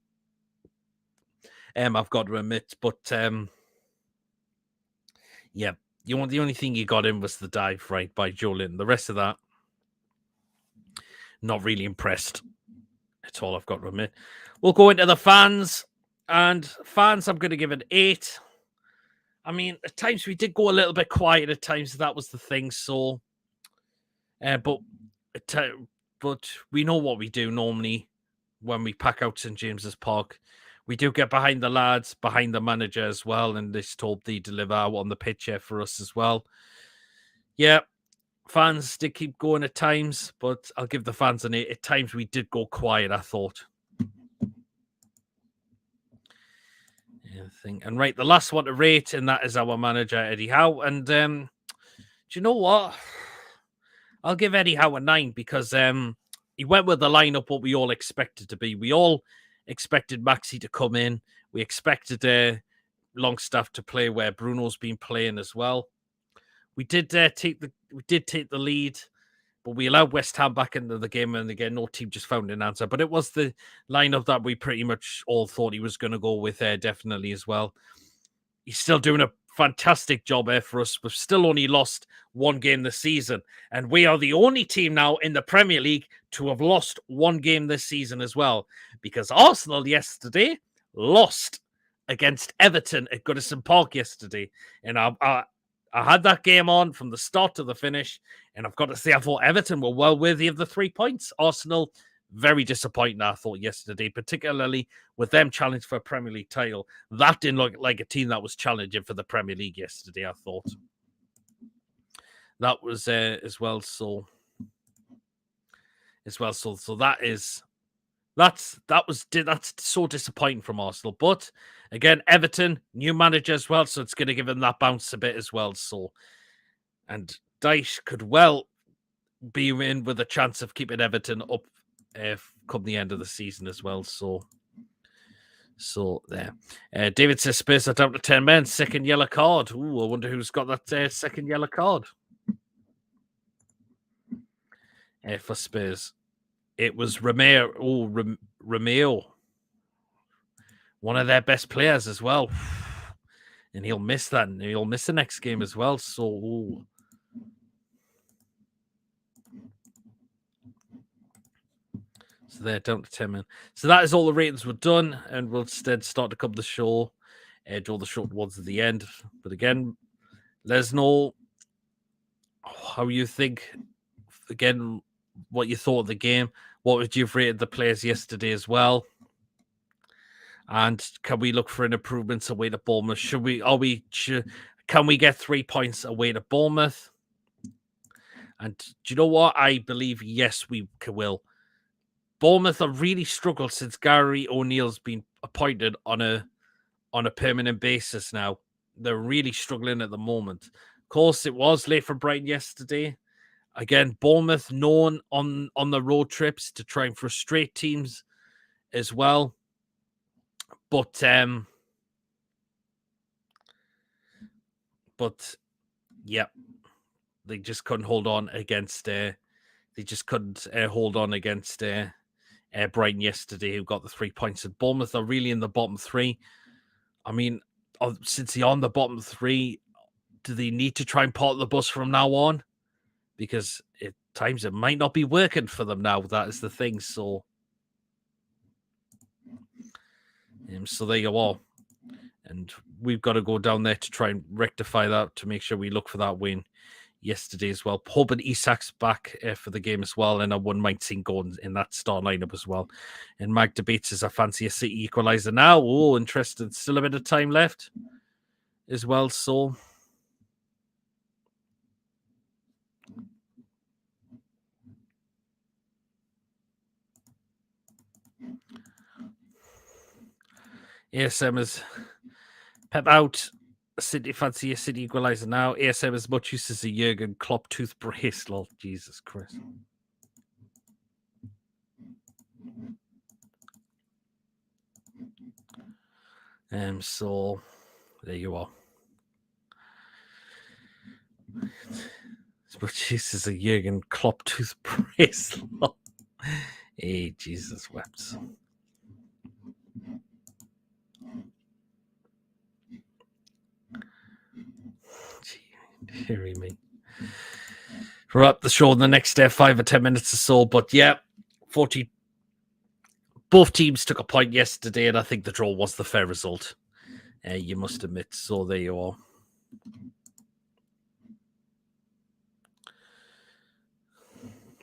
I've got to admit, but yeah, the only thing you got in was the dive right by Joelinton. The rest of that, not really impressed. That's all I've got to admit. We'll go into the fans. And fans, I'm going to give it 8. I mean, at times we did go a little bit quiet at times. That was the thing. So, but we know what we do normally when we pack out St. James's Park. We do get behind the lads, behind the manager as well. And this told they deliver on the pitch here for us as well. Yeah. Fans did keep going at times, but I'll give the fans an 8. At times we did go quiet, I thought. And right, the last one to rate, and that is our manager, Eddie Howe. And do you know what? I'll give Eddie Howe a 9 because he went with the lineup what we all expected to be. We all expected Maxi to come in. We expected Longstaff to play where Bruno's been playing as well. We did take the lead, but we allowed West Ham back into the game, and again, no team just found an answer. But it was the lineup that we pretty much all thought he was going to go with there, definitely as well. He's still doing a fantastic job there for us. We've still only lost one game this season, and we are the only team now in the Premier League to have lost one game this season as well, because Arsenal yesterday lost against Everton at Goodison Park yesterday, and I had that game on from the start to the finish, and I've got to say I thought Everton were well worthy of the 3 points. Arsenal, very disappointing, I thought, yesterday, particularly with them challenged for a Premier League title. That didn't look like a team that was challenging for the Premier League yesterday, I thought. That was as well. So that's so disappointing from Arsenal. But again, Everton, new manager as well, so it's going to give him that bounce a bit as well. So, and Dyche could well be in with a chance of keeping Everton up come the end of the season as well. So there. David says Spurs are down to 10 men. Second yellow card. Ooh, I wonder who's got that second yellow card for Spurs. It was Romeo. Oh, Romeo. One of their best players as well. And he'll miss that. And he'll miss the next game as well. So, So they're down to 10 men. So that is all the ratings were done. And we'll instead start to come the show. Draw the short ones at the end. But again, let us know how you think. Again, what you thought of the game. What would you have rated the players yesterday as well? And can we look for an improvements away to Bournemouth? Can we get 3 points away to Bournemouth? And do you know what? I believe, yes, we will. Bournemouth have really struggled since Gary O'Neill's been appointed on a permanent basis now. They're really struggling at the moment. Of course, it was late for Brighton yesterday. Again, Bournemouth known on the road trips to try and frustrate teams as well. But yeah, they just couldn't hold on against. Hold on against Brighton yesterday, who got the 3 points. And Bournemouth are really in the bottom three. I mean, since they're on the bottom three, do they need to try and park the bus from now on? Because at times it might not be working for them now. That is the thing. So there you are. And we've got to go down there to try and rectify that, to make sure we look for that win yesterday as well. Pope and Isak's back for the game as well. And I wouldn't mind seeing Gordon in that start lineup as well. And Mag debates as I fancy a City equaliser now. Oh, interesting. Still a bit of time left as well. So ASM is Pep out. City fancy a City equaliser now. ASM as much use as a Jurgen Klopp toothbrush. Lol, Jesus Christ. So there you are. As much use as a Jurgen Klopp toothbrush. Hey, Jesus wept. Hearing me. We're up the show in the next 5 or 10 minutes or so. But yeah, 40. Both teams took a point yesterday, and I think the draw was the fair result. You must admit. So there you are.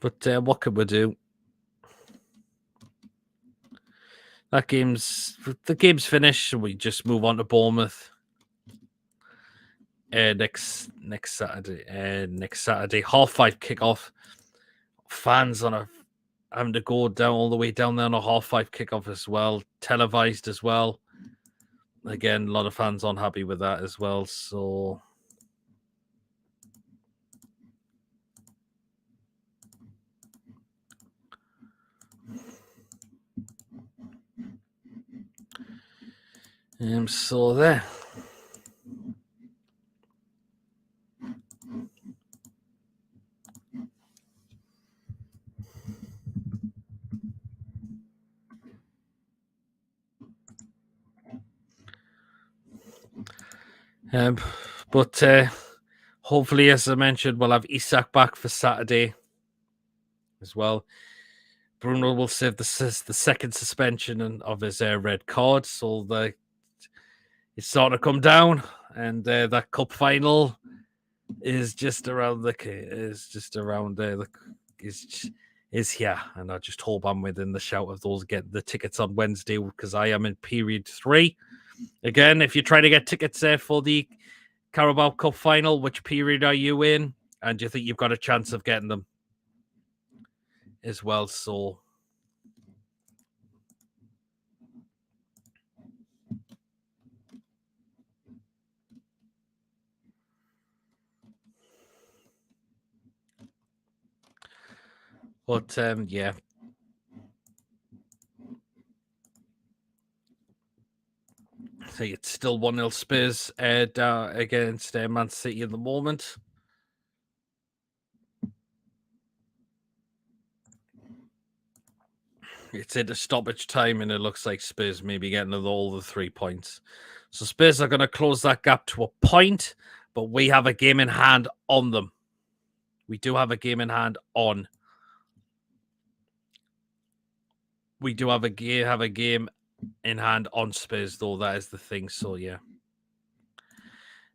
But what can we do? The game's finished, so we just move on to Bournemouth. Next Saturday. 5:30 kickoff. Fans having to go down all the way down there on a 5:30 kickoff as well, televised as well. Again, a lot of fans unhappy with that as well. So so there. But hopefully, as I mentioned, we'll have Isak back for Saturday as well. Bruno will save the second suspension of his red card, so it's starting to come down, and that cup final is just around is here, and I just hope I'm within the shout of those getting the tickets on Wednesday, because I am in period 3. Again, if you're trying to get tickets there for the Carabao Cup final, which period are you in? And do you think you've got a chance of getting them as well? So but yeah. So it's still 1-0 Spurs against Man City in the moment. It's into stoppage time, and it looks like Spurs may be getting all the 3 points. So Spurs are going to close that gap to a point, but we have a game in hand on them. We do have a game in hand on. We do have a game in hand on Spurs, though. That is the thing. So yeah.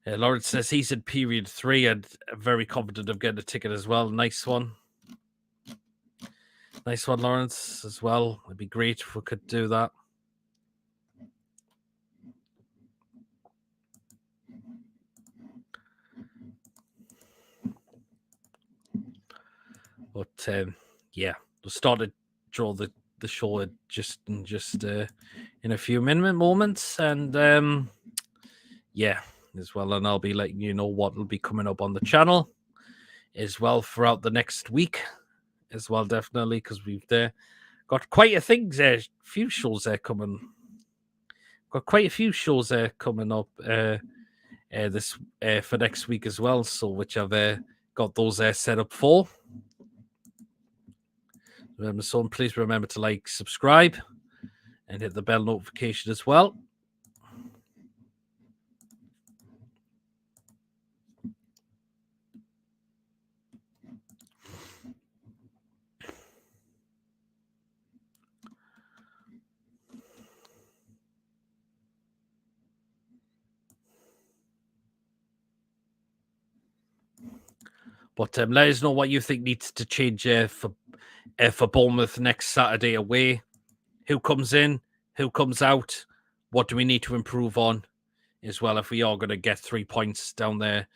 Lawrence says he's in period 3 and very confident of getting a ticket as well. Nice one. Nice one, Lawrence, as well. It'd be great if we could do that. But yeah, we'll start to draw the show just in a few moments, and yeah, as well. And I'll be letting you know what will be coming up on the channel as well throughout the next week as well, definitely, because we've got quite a things there, few shows there coming. Got quite a few shows there coming up this for next week as well. So which I've got those set up for. So please remember to like, subscribe, and hit the bell notification as well. But let us know what you think needs to change for Bournemouth next Saturday away. Who comes in? Who comes out? What do we need to improve on as well if we are going to get 3 points down there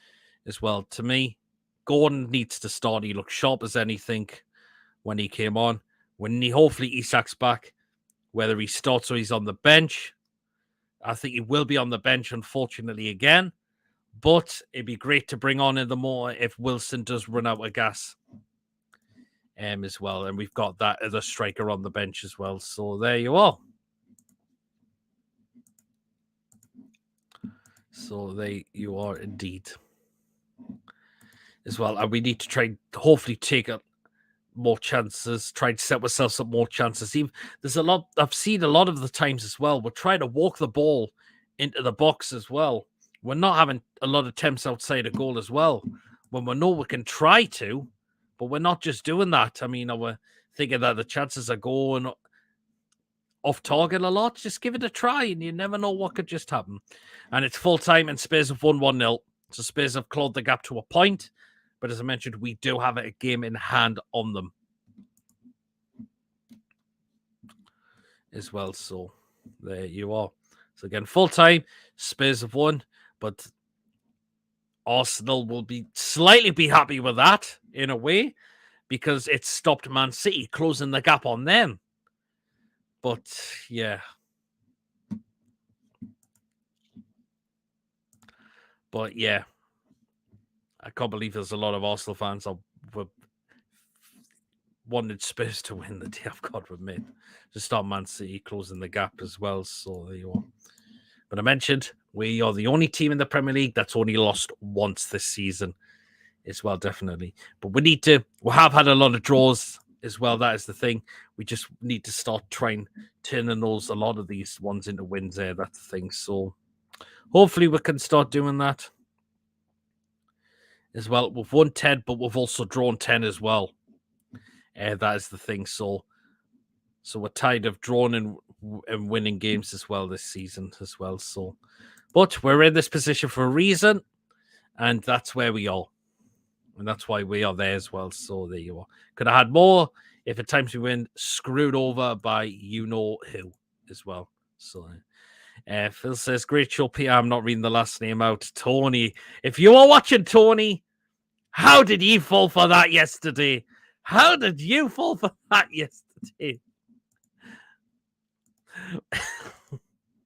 as well? To me, Gordon needs to start. He looked sharp as anything when he came on. Hopefully Isak's back, whether he starts or he's on the bench. I think he will be on the bench, unfortunately, again. But it'd be great to bring on in the more if Wilson does run out of gas as well. And we've got that other striker on the bench as well. So there you are. So there you are indeed as well. And we need to try, hopefully, take more chances, try to set ourselves up more chances. There's a lot, I've seen a lot of the times as well, we're trying to walk the ball into the box as well. We're not having a lot of attempts outside of goal as well, when we know we can try to, but we're not just doing that. I mean, we're thinking that the chances are going off target a lot. Just give it a try, and you never know what could just happen. And it's full time, and Spurs have won 1-0. So Spurs have clawed the gap to a point. But as I mentioned, we do have a game in hand on them as well. So there you are. So again, full time, Spurs have won. But Arsenal will be slightly happy with that in a way, because it stopped Man City closing the gap on them. But yeah. But yeah. I can't believe there's a lot of Arsenal fans that wanted Spurs to win the day, I've got to admit. To stop Man City closing the gap as well. So there you are. But I mentioned, we are the only team in the Premier League that's only lost once this season as well, definitely. But we have had a lot of draws as well. That is the thing. We just need to start turning a lot of these ones into wins there. That's the thing. So hopefully we can start doing that as well. We've won 10, but we've also drawn 10 as well. That is the thing. So we're tired of drawing and winning games as well this season as well. So, but we're in this position for a reason, and that's where we are. And that's why we are there as well. So there you are. Could have had more if at times we win screwed over by you know who as well. So Phil says, great show, Peter. I'm not reading the last name out. Tony. If you are watching, Tony, how did you fall for that yesterday? How did you fall for that yesterday?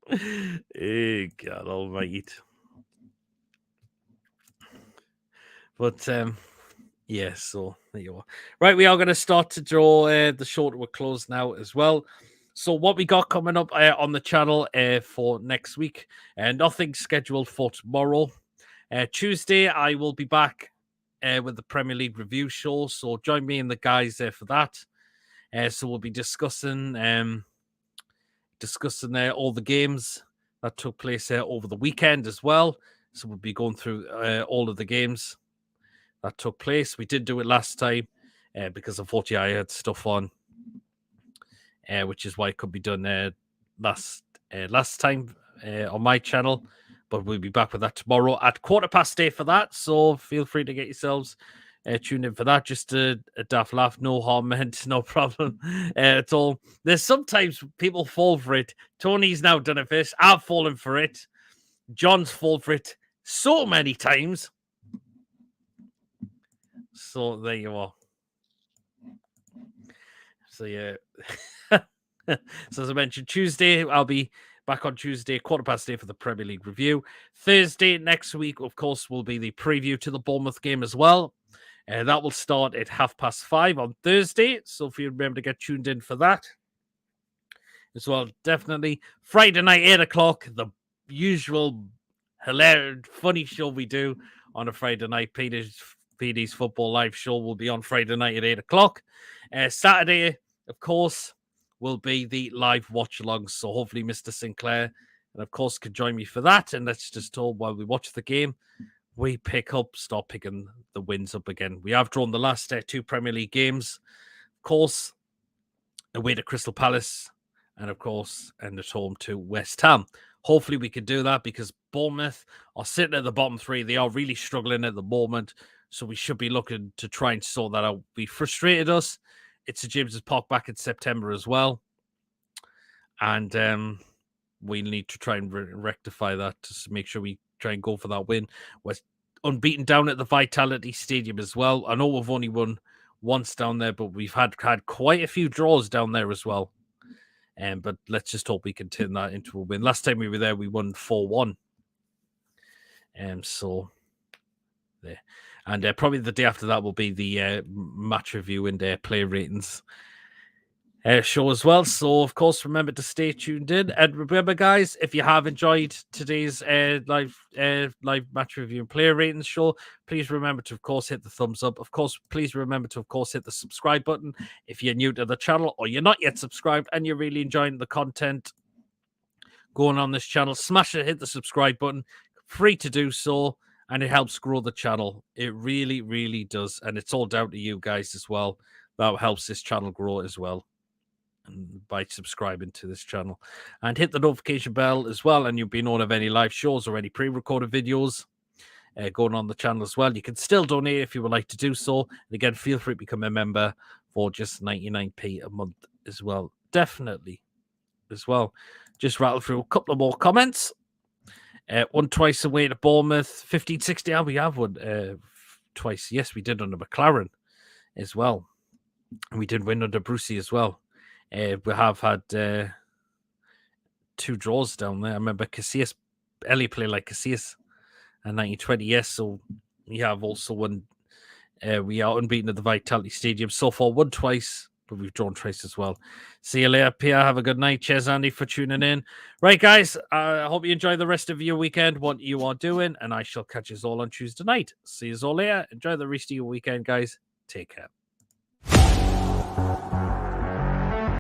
Oh, God almighty. But yeah, so there you are. Right, we are going to start to draw the show to a close now as well. So what we got coming up on the channel for next week, nothing scheduled for tomorrow. Tuesday, I will be back with the Premier League review show. So join me and the guys there for that. So we'll be discussing all the games that took place over the weekend as well. So we'll be going through all of the games that took place. We did do it last time because unfortunately I had stuff on, which is why it could be done last time on my channel. But we'll be back with that tomorrow at 8:15 for that. So feel free to get yourselves tuned in for that. Just a daft laugh, no harm meant, no problem at all. There's sometimes people fall for it. Tony's now done it first. I've fallen for it. John's fallen for it so many times. So there you are. So yeah. So as I mentioned, Tuesday, I'll be back on Tuesday, 8:15 for the Premier League review. Thursday next week, of course, will be the preview to the Bournemouth game as well. That will start at 5:30 on Thursday. So if you remember to get tuned in for that as well, definitely. Friday night, 8 o'clock, the usual hilarious, funny show we do on a Friday night. PD's Football Live show will be on Friday night at 8 o'clock. Saturday, of course, will be the live watch along. So hopefully Mr. Sinclair and of course can join me for that. And let's just talk while we watch the game. We start picking the wins up again. We have drawn the last 2 Premier League games, of course, away to Crystal Palace, and of course, and at home to West Ham. Hopefully we can do that because Bournemouth are sitting at the bottom 3. They are really struggling at the moment. So we should be looking to try and sort that out. We frustrated us. It's a James's Park back in September as well. And we need to try and rectify that to make sure we try and go for that win. We're unbeaten down at the Vitality Stadium as well. I know we've only won once down there, but we've had quite a few draws down there as well. But let's just hope we can turn that into a win. Last time we were there, we won 4-1. So there. And probably the day after that will be the match review and player ratings show as well. So, of course, remember to stay tuned in. And remember, guys, if you have enjoyed today's live match review and player ratings show, please remember to, of course, hit the thumbs up. Of course, please remember to, of course, hit the subscribe button if you're new to the channel or you're not yet subscribed and you're really enjoying the content going on this channel. Smash it, hit the subscribe button. Free to do so. And it helps grow the channel. It really, really does. And it's all down to you guys as well. That helps this channel grow as well. And by subscribing to this channel. And hit the notification bell as well. And you'll be known of any live shows or any pre-recorded videos going on the channel as well. You can still donate if you would like to do so. And again, feel free to become a member for just 99p a month as well. Definitely as well. Just rattle through a couple of more comments. Won twice away to Bournemouth, 15-60. We have won twice. Yes, we did under McLaren as well. And we did win under Brucey as well. We have had 2 draws down there. I remember Casillas, Ellie played like Casillas in 1920. Yes, so we have also won. We are unbeaten at the Vitality Stadium. So far, won twice. But we've drawn twice as well. See you later, Pierre. Have a good night. Cheers, Andy, for tuning in. Right, guys. I hope you enjoy the rest of your weekend, what you are doing, and I shall catch you all on Tuesday night. See you all later. Enjoy the rest of your weekend, guys. Take care.